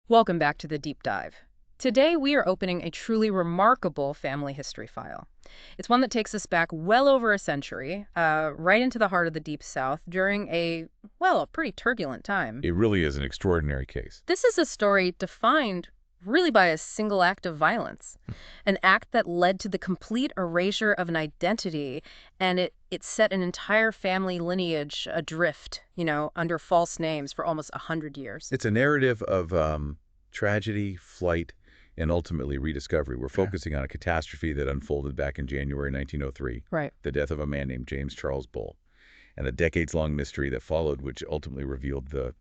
Welcome back to the Deep Dive. Today, we are opening a truly remarkable family history file. It's one that takes us back well over a century, right into the heart of the Deep South during a pretty turbulent time. It really is an extraordinary case. This is a story defined really by a single act of violence, an act that led to the complete erasure of an identity, and it set an entire family lineage adrift, under false names for almost 100 years. It's a narrative of tragedy, flight, and ultimately rediscovery. We're Yeah. focusing on a catastrophe that unfolded back in January 1903, Right. the death of a man named James Charles Bull, and the decades-long mystery that followed, which ultimately revealed the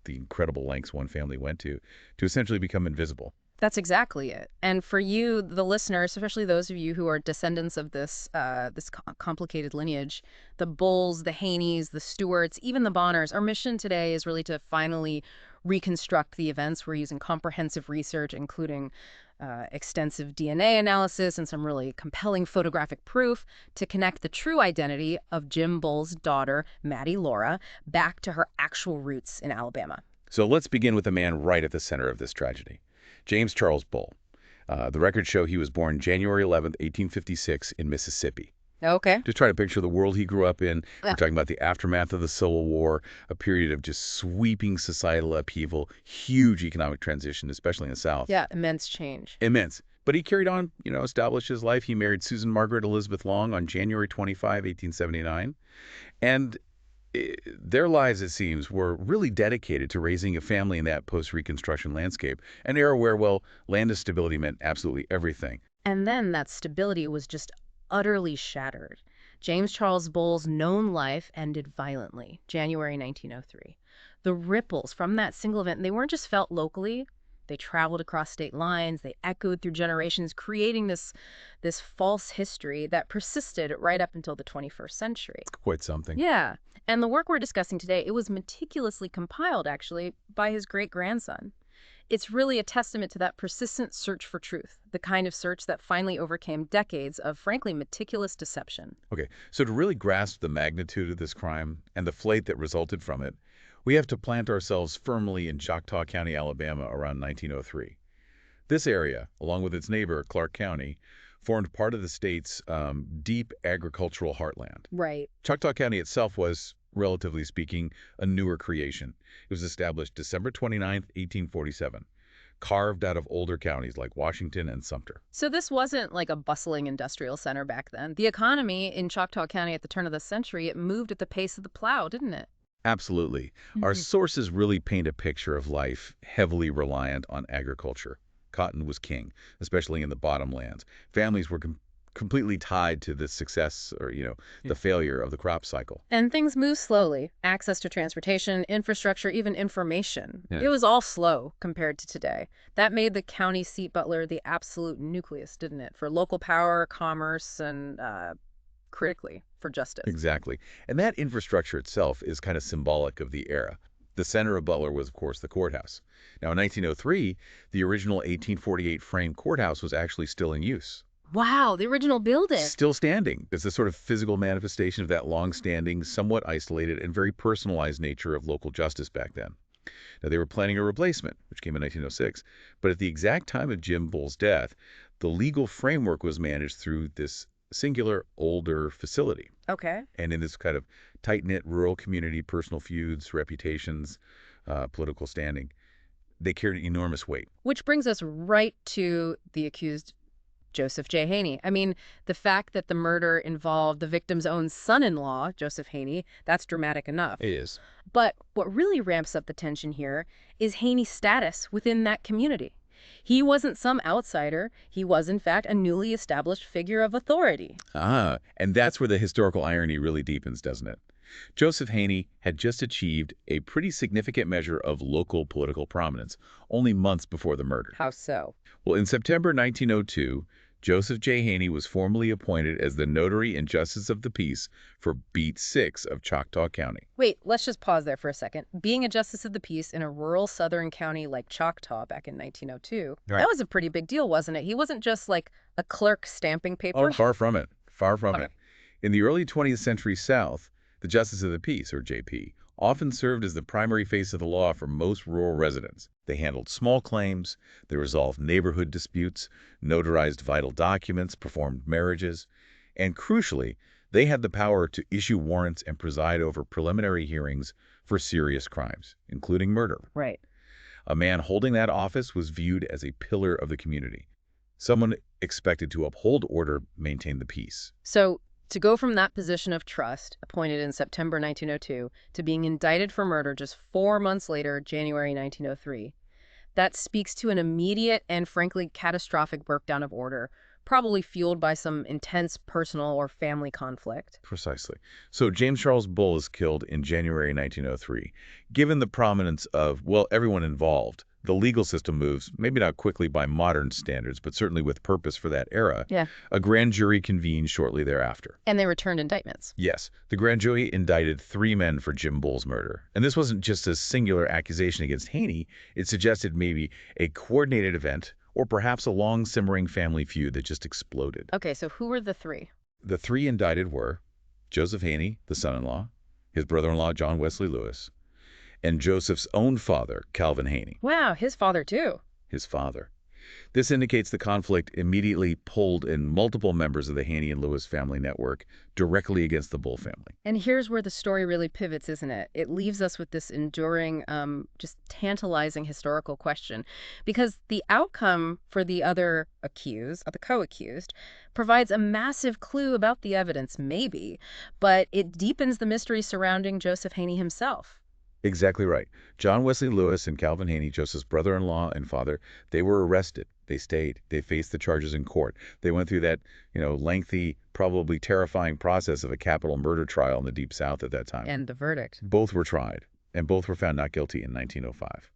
incredible lengths one family went to essentially become invisible. That's exactly it. And for you, the listeners, especially those of you who are descendants of this complicated lineage, the Bulls, the Haneys, the Stewarts, even the Bonners, our mission today is really to finally reconstruct the events. We're using comprehensive research, including extensive DNA analysis and some really compelling photographic proof to connect the true identity of Jim Bull's daughter, Maddie Laura, back to her actual roots in Alabama. So let's begin with the man right at the center of this tragedy, James Charles Bull. The records show he was born January 11th, 1856 in Mississippi. Okay. Just try to picture the world he grew up in. We're talking about the aftermath of the Civil War, a period of just sweeping societal upheaval, huge economic transition, especially in the South. Yeah, immense change. Immense. But he carried on, established his life. He married Susan Margaret Elizabeth Long on January 25, 1879. And their lives, it seems, were really dedicated to raising a family in that post-Reconstruction landscape, an era where, well, land stability meant absolutely everything. And then that stability was just utterly shattered. James Charles Bull's known life ended violently, January 1903. The ripples from that single event, they weren't just felt locally. They traveled across state lines, they echoed through generations, creating this false history that persisted right up until the 21st century. Quite something. Yeah. And the work we're discussing today, it was meticulously compiled, actually, by his great-grandson. It's really a testament to that persistent search for truth, the kind of search that finally overcame decades of, frankly, meticulous deception. Okay, so to really grasp the magnitude of this crime and the fate that resulted from it, we have to plant ourselves firmly in Choctaw County, Alabama around 1903. This area, along with its neighbor, Clark County, formed part of the state's deep agricultural heartland. Right. Choctaw County itself was, relatively speaking, a newer creation. It was established December 29th, 1847, carved out of older counties like Washington and Sumter. So this wasn't like a bustling industrial center back then. The economy in Choctaw County at the turn of the century, it moved at the pace of the plow, didn't it? Absolutely. Our sources really paint a picture of life heavily reliant on agriculture. Cotton was king, especially in the bottomlands. Families were completely tied to the success or, the failure of the crop cycle. And things move slowly. Access to transportation, infrastructure, even information. Yeah. It was all slow compared to today. That made the county seat Butler the absolute nucleus, didn't it? For local power, commerce, and critically, for justice. Exactly. And that infrastructure itself is kind of symbolic of the era. The center of Butler was, of course, the courthouse. Now, in 1903, the original 1848 frame courthouse was actually still in use. Wow, the original building. Still standing. It's a sort of physical manifestation of that long-standing, somewhat isolated, and very personalized nature of local justice back then. Now, they were planning a replacement, which came in 1906, but at the exact time of Jim Bull's death, the legal framework was managed through this singular, older facility. Okay. And in this kind of tight-knit rural community, personal feuds, reputations, political standing, they carried enormous weight. Which brings us right to the accused Joseph J. Haney. I mean, the fact that the murder involved the victim's own son-in-law, Joseph Haney, that's dramatic enough. It is. But what really ramps up the tension here is Haney's status within that community. He wasn't some outsider. He was, in fact, a newly established figure of authority. And that's where the historical irony really deepens, doesn't it? Joseph Haney had just achieved a pretty significant measure of local political prominence, only months before the murder. How so? Well, in September 1902, Joseph J. Haney was formally appointed as the Notary and Justice of the Peace for Beat 6 of Choctaw County. Wait, let's just pause there for a second. Being a Justice of the Peace in a rural southern county like Choctaw back in 1902, Right. That was a pretty big deal, wasn't it? He wasn't just like a clerk stamping paper. Oh, far from it. Far from Okay. it. In the early 20th century South, the Justice of the Peace, or JP, often served as the primary face of the law for most rural residents. They handled small claims, they resolved neighborhood disputes, notarized vital documents, performed marriages, and crucially, they had the power to issue warrants and preside over preliminary hearings for serious crimes, including murder. Right. A man holding that office was viewed as a pillar of the community, someone expected to uphold order, maintain the peace. So to go from that position of trust, appointed in September 1902, to being indicted for murder just 4 months later, January 1903, that speaks to an immediate and frankly catastrophic breakdown of order, probably fueled by some intense personal or family conflict. Precisely. So James Charles Bull is killed in January 1903. Given the prominence of, well, everyone involved, the legal system moves, maybe not quickly by modern standards, but certainly with purpose for that era. Yeah. A grand jury convened shortly thereafter. And they returned indictments. Yes, the grand jury indicted 3 men for Jim Bull's murder. And this wasn't just a singular accusation against Haney. It suggested maybe a coordinated event or perhaps a long-simmering family feud that just exploded. Okay, so who were the 3? The 3 indicted were Joseph Haney, the son-in-law, his brother-in-law, John Wesley Lewis, and Joseph's own father, Calvin Haney. Wow, his father too. His father. This indicates the conflict immediately pulled in multiple members of the Haney and Lewis family network directly against the Bull family. And here's where the story really pivots, isn't it? It leaves us with this enduring, just tantalizing historical question. Because the outcome for the other accused, the co-accused, provides a massive clue about the evidence, maybe, but it deepens the mystery surrounding Joseph Haney himself. Exactly right. John Wesley Lewis and Calvin Haney, Joseph's brother-in-law and father, they were arrested. They stayed. They faced the charges in court. They went through that, lengthy, probably terrifying process of a capital murder trial in the Deep South at that time. And the verdict. Both were tried, and both were found not guilty in 1905.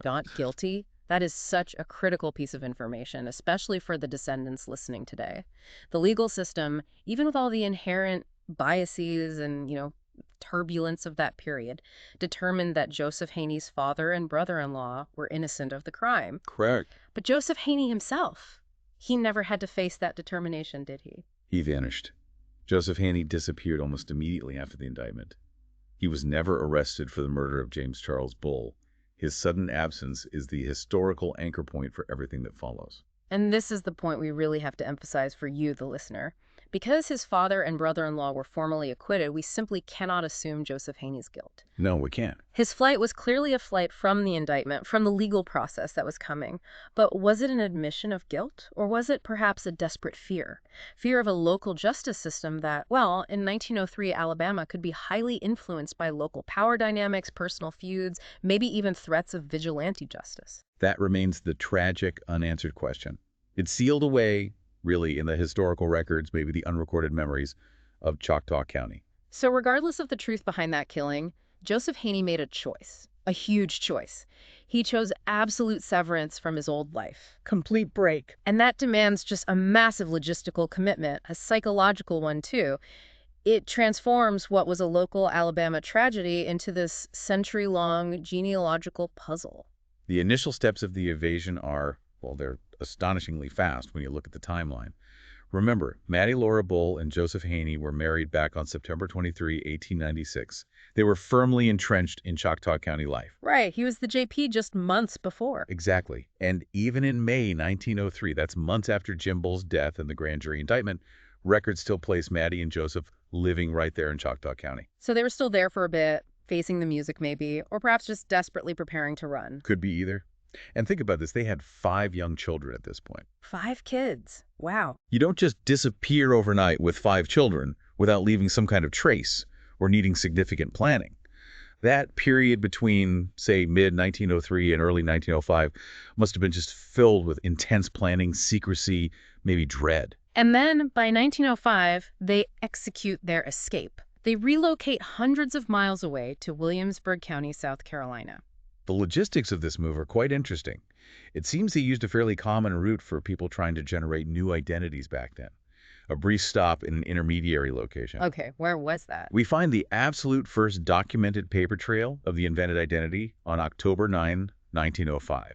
Not guilty? That is such a critical piece of information, especially for the descendants listening today. The legal system, even with all the inherent biases and, turbulence of that period, determined that Joseph Haney's father and brother-in-law were innocent of the crime. Correct. But Joseph Haney himself, he never had to face that determination, did he? He vanished. Joseph Haney disappeared almost immediately after the indictment. He was never arrested for the murder of James Charles Bull. His sudden absence is the historical anchor point for everything that follows. And this is the point we really have to emphasize for you, the listener. Because his father and brother-in-law were formally acquitted, we simply cannot assume Joseph Haney's guilt. No, we can't. His flight was clearly a flight from the indictment, from the legal process that was coming. But was it an admission of guilt, or was it perhaps a desperate fear? Fear of a local justice system that, well, in 1903, Alabama could be highly influenced by local power dynamics, personal feuds, maybe even threats of vigilante justice. That remains the tragic, unanswered question. It's sealed away, really, in the historical records, maybe the unrecorded memories of Choctaw County. So regardless of the truth behind that killing, Joseph Haney made a choice, a huge choice. He chose absolute severance from his old life. Complete break. And that demands just a massive logistical commitment, a psychological one too. It transforms what was a local Alabama tragedy into this century-long genealogical puzzle. The initial steps of the evasion are, well, they're astonishingly fast when you look at the timeline. Remember, Maddie Laura Bull and Joseph Haney were married back on September 23, 1896. They were firmly entrenched in Choctaw County life. Right, he was the JP just months before. Exactly. And even in May 1903, that's months after Jim Bull's death and the grand jury indictment, records still place Maddie and Joseph living right there in Choctaw County. So they were still there for a bit, facing the music maybe, or perhaps just desperately preparing to run. Could be either. And think about this, they had 5 young children at this point. 5 kids. Wow. You don't just disappear overnight with 5 children without leaving some kind of trace or needing significant planning. That period between, say, mid-1903 and early 1905 must have been just filled with intense planning, secrecy, maybe dread. And then, by 1905, they execute their escape. They relocate hundreds of miles away to Williamsburg County, South Carolina. The logistics of this move are quite interesting. It seems they used a fairly common route for people trying to generate new identities back then. A brief stop in an intermediary location. Okay, where was that? We find the absolute first documented paper trail of the invented identity on October 9, 1905.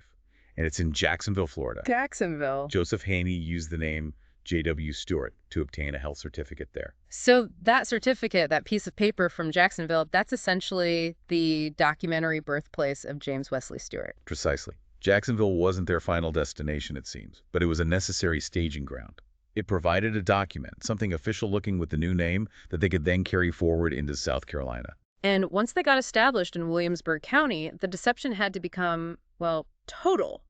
And it's in Jacksonville, Florida. Jacksonville. Joseph Haney used the name J.W. Stewart to obtain a health certificate there. So that certificate, that piece of paper from Jacksonville, that's essentially the documentary birthplace of James Wesley Stewart. Precisely. Jacksonville wasn't their final destination, it seems, but it was a necessary staging ground. It provided a document, something official looking with the new name that they could then carry forward into South Carolina. And once they got established in Williamsburg County, the deception had to become, well, total,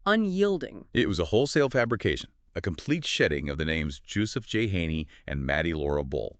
unyielding. It was a wholesale fabrication, a complete shedding of the names Joseph J. Haney and Maddie Laura Bull.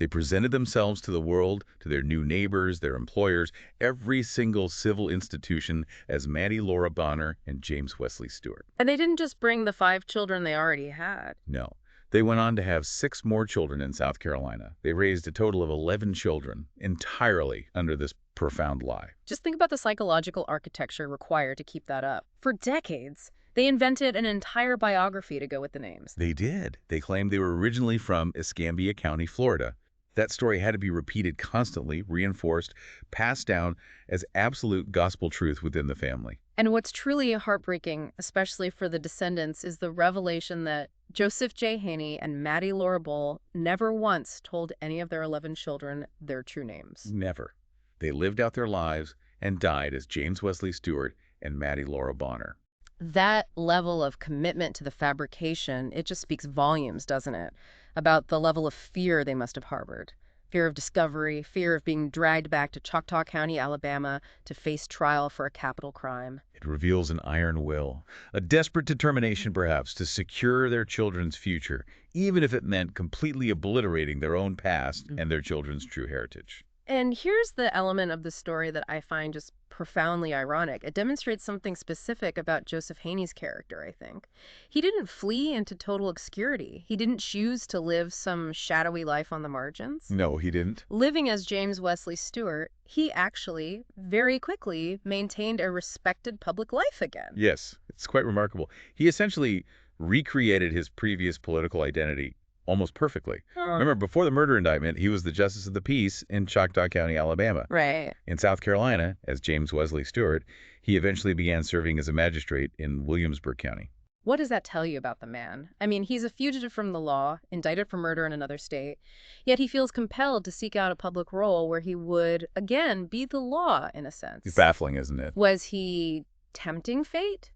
They presented themselves to the world, to their new neighbors, their employers, every single civil institution as Maddie Laura Bonner and James Wesley Stewart. And they didn't just bring the 5 children they already had. No. They went on to have 6 more children in South Carolina. They raised a total of 11 children, entirely under this profound lie. Just think about the psychological architecture required to keep that up. For decades, they invented an entire biography to go with the names. They did. They claimed they were originally from Escambia County, Florida. That story had to be repeated constantly, reinforced, passed down as absolute gospel truth within the family. And what's truly heartbreaking, especially for the descendants, is the revelation that Joseph J. Haney and Maddie Laura Bull never once told any of their 11 children their true names. Never. They lived out their lives and died as James Wesley Stewart and Maddie Laura Bonner. That level of commitment to the fabrication, it just speaks volumes, doesn't it? About the level of fear they must have harbored. Fear of discovery, fear of being dragged back to Choctaw County, Alabama, to face trial for a capital crime. It reveals an iron will, a desperate determination perhaps to secure their children's future, even if it meant completely obliterating their own past and their children's true heritage. And here's the element of the story that I find just profoundly ironic. It demonstrates something specific about Joseph Haney's character, I think. He didn't flee into total obscurity. He didn't choose to live some shadowy life on the margins. No, he didn't. Living as James Wesley Stewart, he actually, very quickly, maintained a respected public life again. Yes, it's quite remarkable. He essentially recreated his previous political identity almost perfectly. Remember, before the murder indictment, he was the Justice of the Peace in Choctaw County, Alabama. Right. In South Carolina, as James Wesley Stewart, he eventually began serving as a magistrate in Williamsburg County. What does that tell you about the man? I mean, he's a fugitive from the law, indicted for murder in another state, yet he feels compelled to seek out a public role where he would, again, be the law, in a sense. It's baffling, isn't it? Was he tempting fate?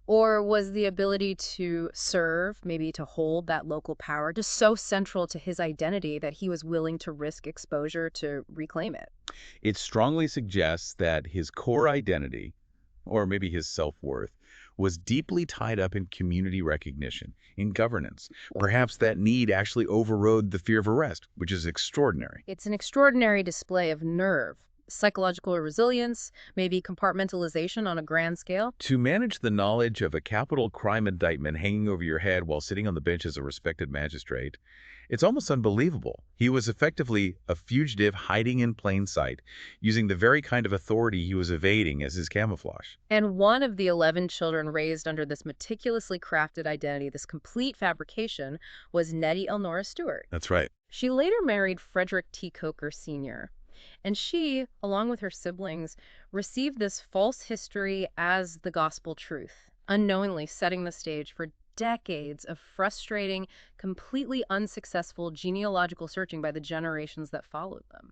Or was the ability to serve, maybe to hold that local power, just so central to his identity that he was willing to risk exposure to reclaim it? It strongly suggests that his core identity, or maybe his self-worth, was deeply tied up in community recognition, in governance. Perhaps that need actually overrode the fear of arrest, which is extraordinary. It's an extraordinary display of nerve, psychological resilience, maybe compartmentalization on a grand scale. To manage the knowledge of a capital crime indictment hanging over your head while sitting on the bench as a respected magistrate, it's almost unbelievable. He was effectively a fugitive hiding in plain sight, using the very kind of authority he was evading as his camouflage. And one of the 11 children raised under this meticulously crafted identity, this complete fabrication, was Nettie Elnora Stewart. That's right. She later married Frederick T. Coker Sr., and she, along with her siblings, received this false history as the gospel truth, unknowingly setting the stage for decades of frustrating, completely unsuccessful genealogical searching by the generations that followed them.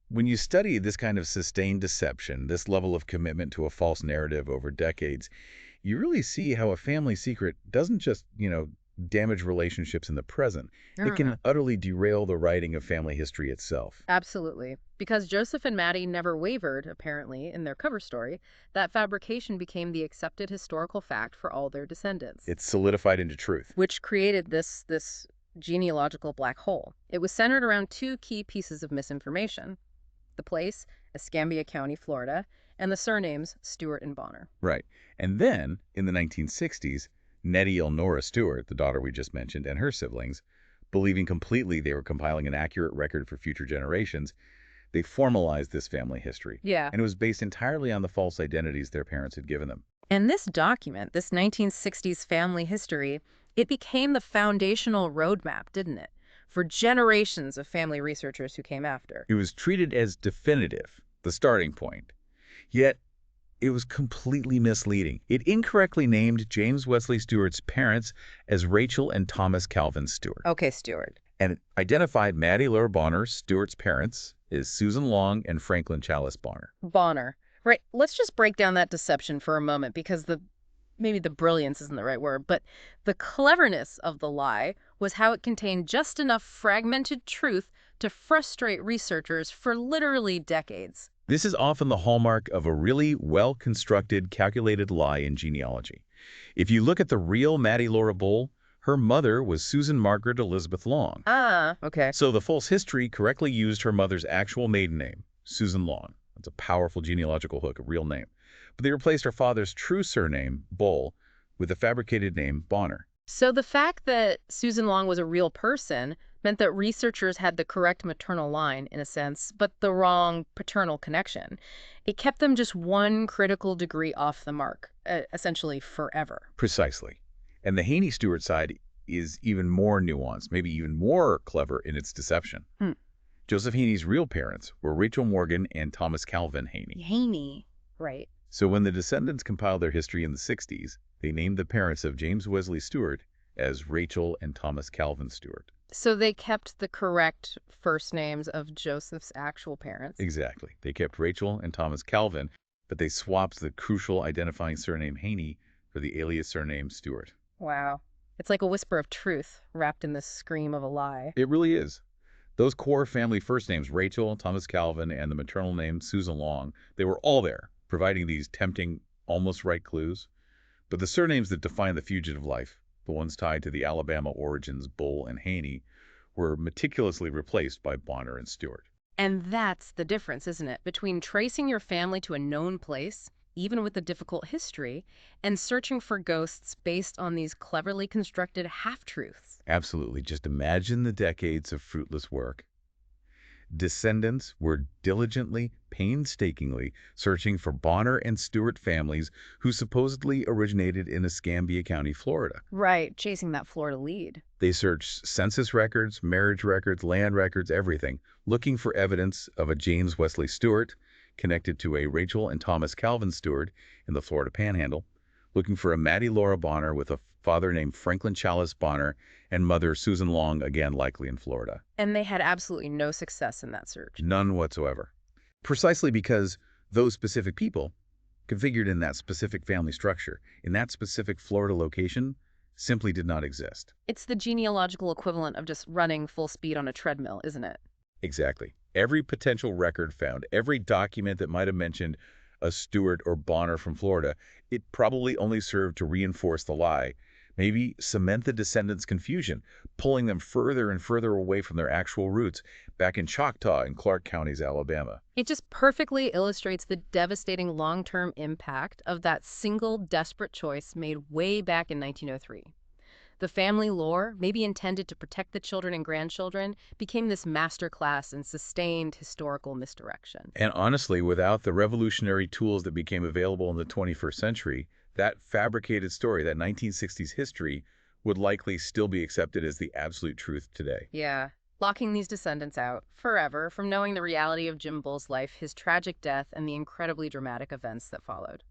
When you study this kind of sustained deception, this level of commitment to a false narrative over decades, you really see how a family secret doesn't just, damage relationships in the present. It can utterly derail the writing of family history itself. Absolutely. Because Joseph and Maddie never wavered, apparently, in their cover story, that fabrication became the accepted historical fact for all their descendants. It's solidified into truth. Which created this genealogical black hole. It was centered around 2 key pieces of misinformation: the place, Escambia County, Florida, and the surnames Stewart and Bonner. Right. And then, in the 1960s, Nettie Elnora Stewart, the daughter we just mentioned, and her siblings, believing completely they were compiling an accurate record for future generations, they formalized this family history. Yeah. And it was based entirely on the false identities their parents had given them. And this document, this 1960s family history, it became the foundational roadmap, didn't it, for generations of family researchers who came after. It was treated as definitive, the starting point. Yet, It was completely misleading. It incorrectly named James Wesley Stewart's parents as Rachel and Thomas Calvin Stewart, Okay, Stewart. and it identified Maddie Laura Bonner, Stewart's parents, as Susan Long and Franklin Chalice Bonner. Bonner. Right. Let's just break down that deception for a moment because maybe the brilliance isn't the right word, but the cleverness of the lie was how it contained just enough fragmented truth to frustrate researchers for literally decades. This is often the hallmark of a really well-constructed, calculated lie in genealogy. If you look at the real Maddie Laura Bull, her mother was Susan Margaret Elizabeth Long. Ah, okay. So the false history correctly used her mother's actual maiden name, Susan Long. That's a powerful genealogical hook, a real name. But they replaced her father's true surname, Bull, with the fabricated name Bonner. So the fact that Susan Long was a real person meant that researchers had the correct maternal line, in a sense, but the wrong paternal connection. It kept them just one critical degree off the mark, essentially forever. Precisely. And the Haney Stewart side is even more nuanced, maybe even more clever in its deception. Hmm. Joseph Haney's real parents were Rachel Morgan and Thomas Calvin Haney. Haney. Right. So when the descendants compiled their history in the 60s, they named the parents of James Wesley Stewart as Rachel and Thomas Calvin Stewart. So they kept the correct first names of Joseph's actual parents. Exactly. They kept Rachel and Thomas Calvin, but they swapped the crucial identifying surname Haney for the alias surname Stewart. Wow. It's like a whisper of truth wrapped in the scream of a lie. It really is. Those core family first names, Rachel, Thomas Calvin, and the maternal name Susan Long, they were all there, providing these tempting, almost right clues. But the surnames that define the fugitive life, the ones tied to the Alabama origins Bull and Haney, were meticulously replaced by Bonner and Stewart. And that's the difference, isn't it? Between tracing your family to a known place, even with a difficult history, and searching for ghosts based on these cleverly constructed half-truths. Absolutely. Just imagine the decades of fruitless work. Descendants were diligently, painstakingly searching for Bonner and Stewart families who supposedly originated in Escambia County, Florida. Right, chasing that Florida lead. They searched census records, marriage records, land records, everything, looking for evidence of a James Wesley Stewart connected to a Rachel and Thomas Calvin Stewart in the Florida Panhandle, looking for a Maddie Laura Bonner with a father named Franklin Chalice Bonner and mother Susan Long, again likely in Florida. And they had absolutely no success in that search. None whatsoever. Precisely because those specific people, configured in that specific family structure, in that specific Florida location, simply did not exist. It's the genealogical equivalent of just running full speed on a treadmill, isn't it? Exactly. Every potential record found, every document that might have mentioned a Stewart or Bonner from Florida, it probably only served to reinforce the lie, maybe cement the descendants' confusion, pulling them further and further away from their actual roots, back in Choctaw and Clark Counties, Alabama. It just perfectly illustrates the devastating long-term impact of that single desperate choice made way back in 1903. The family lore, maybe intended to protect the children and grandchildren, became this masterclass in sustained historical misdirection. And honestly, without the revolutionary tools that became available in the 21st century, that fabricated story, that 1960s history, would likely still be accepted as the absolute truth today. Yeah, locking these descendants out forever from knowing the reality of Jim Bull's life, his tragic death, and the incredibly dramatic events that followed.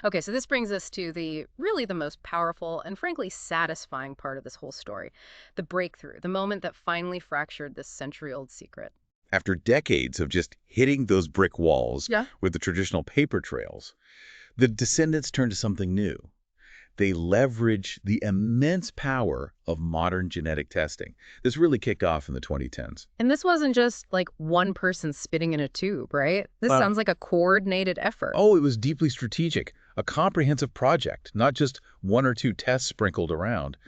Okay, so this brings us to really the most powerful and frankly satisfying part of this whole story, the breakthrough, the moment that finally fractured this century-old secret. After decades of just hitting those brick walls Yeah. with the traditional paper trails, the descendants turned to something new. They leveraged the immense power of modern genetic testing. This really kicked off in the 2010s. And this wasn't just like one person spitting in a tube, right? This sounds like a coordinated effort. Oh, it was deeply strategic, a comprehensive project, not just one or two tests sprinkled around.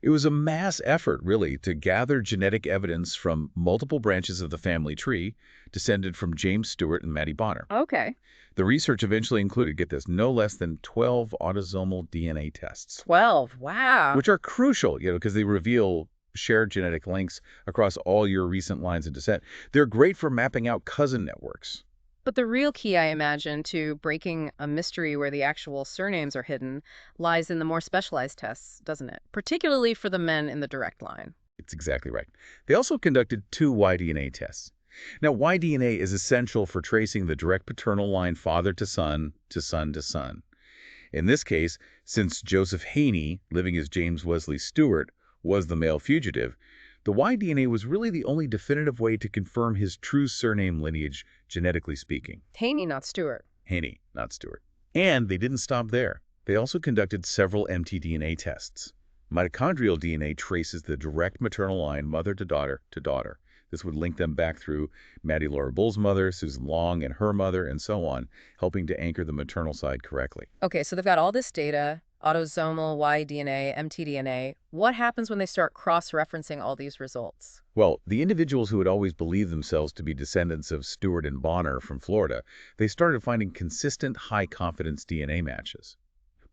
It was a mass effort, really, to gather genetic evidence from multiple branches of the family tree descended from James Stewart and Maddie Bonner. Okay. The research eventually included, get this, no less than 12 autosomal DNA tests, 12. Wow. which are crucial, because they reveal shared genetic links across all your recent lines of descent. They're great for mapping out cousin networks. But the real key, I imagine, to breaking a mystery where the actual surnames are hidden lies in the more specialized tests, doesn't it? Particularly for the men in the direct line. It's exactly right. They also conducted two Y-DNA tests. Now, Y-DNA is essential for tracing the direct paternal line father to son to son to son. In this case, since Joseph Haney, living as James Wesley Stewart, was the male fugitive, the Y-DNA was really the only definitive way to confirm his true surname lineage, genetically speaking. Haney, not Stewart. Haney, not Stewart. And they didn't stop there. They also conducted several mtDNA tests. Mitochondrial DNA traces the direct maternal line mother to daughter to daughter. This would link them back through Maddie Laura Bull's mother, Susan Long, and her mother, and so on, helping to anchor the maternal side correctly. Okay, so they've got all this data, autosomal, Y-DNA, mtDNA. What happens when they start cross-referencing all these results? Well, the individuals who had always believed themselves to be descendants of Stewart and Bonner from Florida, they started finding consistent, high-confidence DNA matches.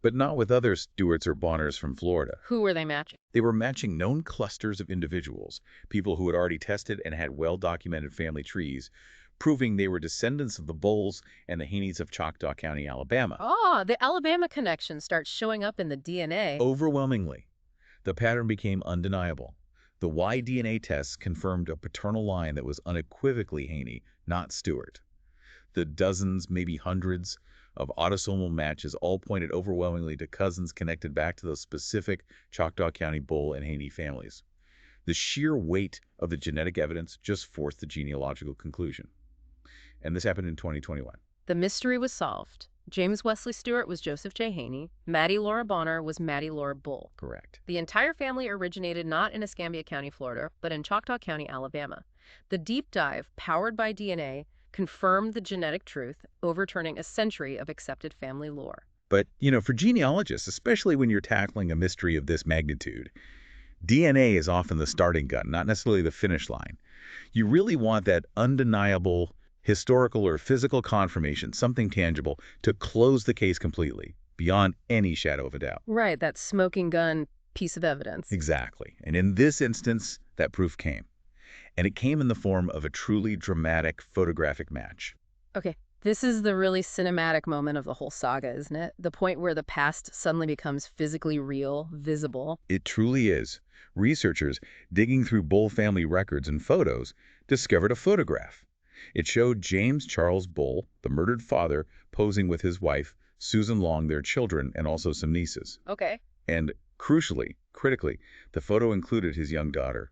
But not with other Stewarts or Bonners from Florida. Who were they matching? They were matching known clusters of individuals, people who had already tested and had well-documented family trees, proving they were descendants of the Bulls and the Haneys of Choctaw County, Alabama. Ah, the Alabama connection starts showing up in the DNA. Overwhelmingly, the pattern became undeniable. The Y-DNA tests confirmed a paternal line that was unequivocally Haney, not Stewart. The dozens, maybe hundreds, of autosomal matches all pointed overwhelmingly to cousins connected back to those specific Choctaw County Bull and Haney families. The sheer weight of the genetic evidence just forced the genealogical conclusion. And this happened in 2021. The mystery was solved. James Wesley Stewart was Joseph J. Haney. Maddie Laura Bonner was Maddie Laura Bull. Correct. The entire family originated not in Escambia County, Florida, but in Choctaw County, Alabama. The deep dive, powered by DNA, confirmed the genetic truth, overturning a century of accepted family lore. But, for genealogists, especially when you're tackling a mystery of this magnitude, DNA is often the starting gun, not necessarily the finish line. You really want that undeniable historical or physical confirmation, something tangible, to close the case completely, beyond any shadow of a doubt. Right, that smoking gun piece of evidence. Exactly. And in this instance, that proof came. And it came in the form of a truly dramatic photographic match. Okay, this is the really cinematic moment of the whole saga, isn't it? The point where the past suddenly becomes physically real, visible. It truly is. Researchers, digging through Bull family records and photos, discovered a photograph. It showed James Charles Bull, the murdered father, posing with his wife, Susan Long, their children, and also some nieces. Okay. And critically, the photo included his young daughter,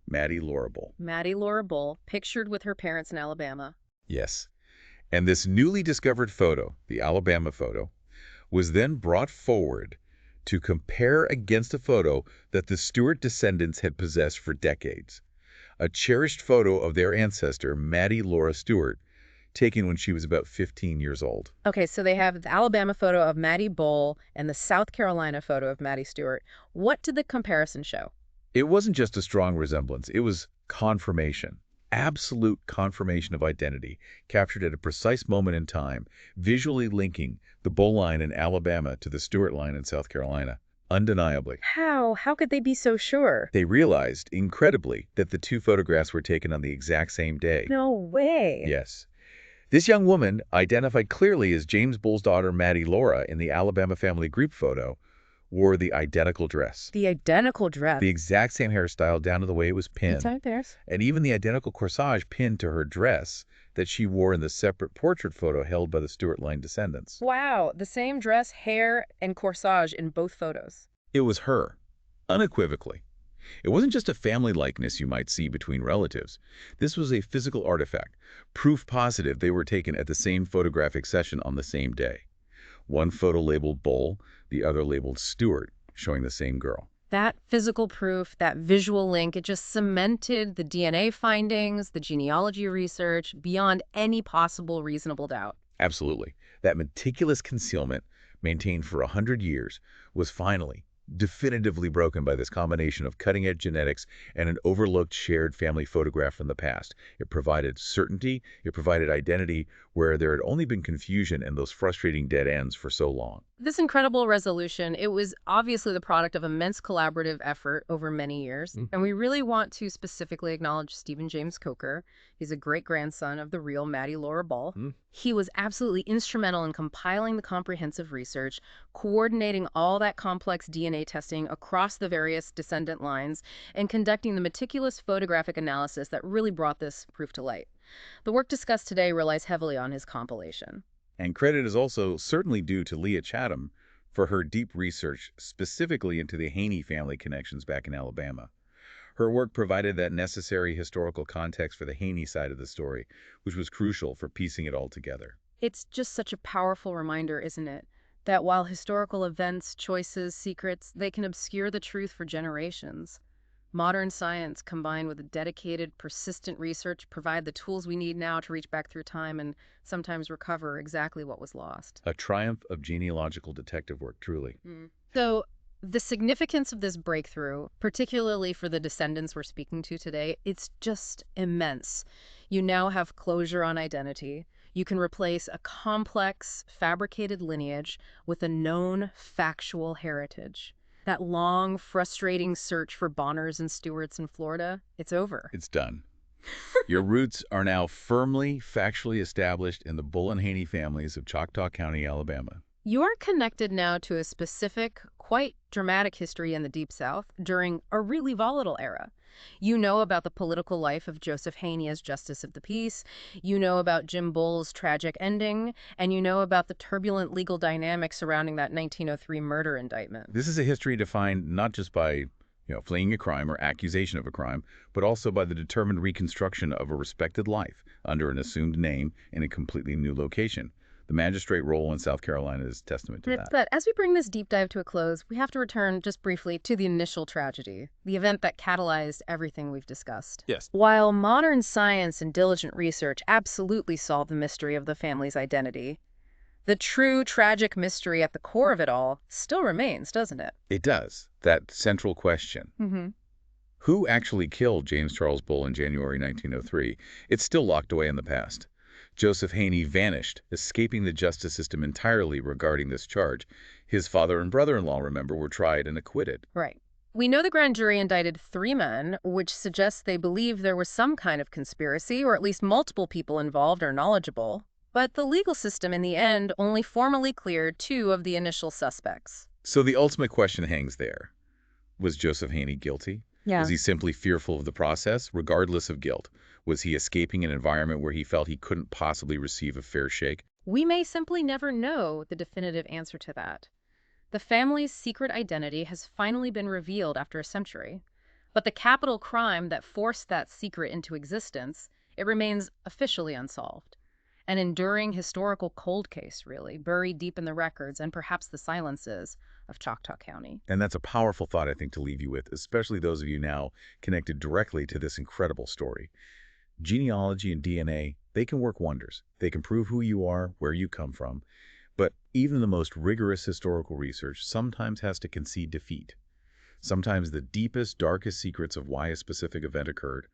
Maddie Laura Bull. Maddie Laura Bull, pictured with her parents in Alabama. Yes. And this newly discovered photo, the Alabama photo, was then brought forward to compare against a photo that the Stewart descendants had possessed for decades. A cherished photo of their ancestor, Maddie Laura Stewart, taken when she was about 15 years old. Okay, so they have the Alabama photo of Maddie Bull and the South Carolina photo of Maddie Stewart. What did the comparison show? It wasn't just a strong resemblance, it was confirmation. Absolute confirmation of identity, captured at a precise moment in time, visually linking the Bull line in Alabama to the Stewart line in South Carolina. Undeniably. How? How could they be so sure? They realized, incredibly, that the two photographs were taken on the exact same day. No way. Yes. This young woman, identified clearly as James Bull's daughter Maddie Laura in the Alabama family group photo, wore the identical dress. The identical dress. The exact same hairstyle down to the way it was pinned. And even the identical corsage pinned to her dress that she wore in the separate portrait photo held by the Stewart line descendants. Wow, the same dress, hair, and corsage in both photos. It was her, unequivocally. It wasn't just a family likeness you might see between relatives. This was a physical artifact, proof positive they were taken at the same photographic session on the same day. One photo labeled Bull, the other labeled Stewart, showing the same girl. That physical proof, that visual link, it just cemented the DNA findings, the genealogy research, beyond any possible reasonable doubt. Absolutely. That meticulous concealment, maintained for 100 years, was finally, definitively broken by this combination of cutting-edge genetics and an overlooked shared family photograph from the past. It provided certainty, it provided identity where there had only been confusion and those frustrating dead ends for so long. This incredible resolution, it was obviously the product of immense collaborative effort over many years. And we really want to specifically acknowledge Stephen James Coker. He's a great-grandson of the real Maddie Laura Bull. He was absolutely instrumental in compiling the comprehensive research, coordinating all that complex DNA testing across the various descendant lines, and conducting the meticulous photographic analysis that really brought this proof to light. The work discussed today relies heavily on his compilation. And credit is also certainly due to Leah Chatham for her deep research specifically into the Haney family connections back in Alabama. Her work provided that necessary historical context for the Haney side of the story, which was crucial for piecing it all together. It's just such a powerful reminder, isn't it? That while historical events, choices, secrets, they can obscure the truth for generations. Modern science combined with dedicated, persistent research provide the tools we need now to reach back through time and sometimes recover exactly what was lost. A triumph of genealogical detective work, truly. So, the significance of this breakthrough, particularly for the descendants we're speaking to today, it's just immense. You now have closure on identity. You can replace a complex, fabricated lineage with a known, factual heritage. That long, frustrating search for Bonners and Stewarts in Florida, it's over. It's done. Your roots are now firmly, factually established in the Bull and Haney families of Choctaw County, Alabama. You are connected now to a specific, quite dramatic history in the Deep South during a really volatile era. You know about the political life of Joseph Haney as Justice of the Peace, you know about Jim Bull's tragic ending, and you know about the turbulent legal dynamics surrounding that 1903 murder indictment. This is a history defined not just by fleeing a crime or accusation of a crime, but also by the determined reconstruction of a respected life under an assumed name in a completely new location. The magistrate role in South Carolina is testament to that. But as we bring this deep dive to a close, we have to return just briefly to the initial tragedy, the event that catalyzed everything we've discussed. Yes. While modern science and diligent research absolutely solve the mystery of the family's identity, the true tragic mystery at the core of it all still remains, doesn't it? It does. That central question. Mm-hmm. Who actually killed James Charles Bull in January 1903? It's still locked away in the past. Joseph Haney vanished, escaping the justice system entirely regarding this charge. His father and brother-in-law, remember, were tried and acquitted. Right. We know the grand jury indicted 3 men, which suggests they believe there was some kind of conspiracy, or at least multiple people involved or knowledgeable. But the legal system, in the end, only formally cleared 2 of the initial suspects. So the ultimate question hangs there. Was Joseph Haney guilty? Yeah. Was he simply fearful of the process, regardless of guilt? Was he escaping an environment where he felt he couldn't possibly receive a fair shake? We may simply never know the definitive answer to that. The family's secret identity has finally been revealed after a century. But the capital crime that forced that secret into existence, it remains officially unsolved. An enduring historical cold case, really, buried deep in the records and perhaps the silences of Choctaw County. And that's a powerful thought, I think, to leave you with, especially those of you now connected directly to this incredible story. Genealogy and DNA, they can work wonders. They can prove who you are, where you come from. But even the most rigorous historical research sometimes has to concede defeat. Sometimes the deepest, darkest secrets of why a specific event occurred,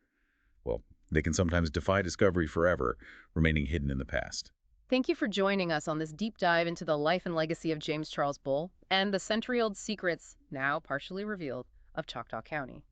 well, they can sometimes defy discovery forever, remaining hidden in the past. Thank you for joining us on this deep dive into the life and legacy of James Charles Bull and the century-old secrets, now partially revealed, of Choctaw County.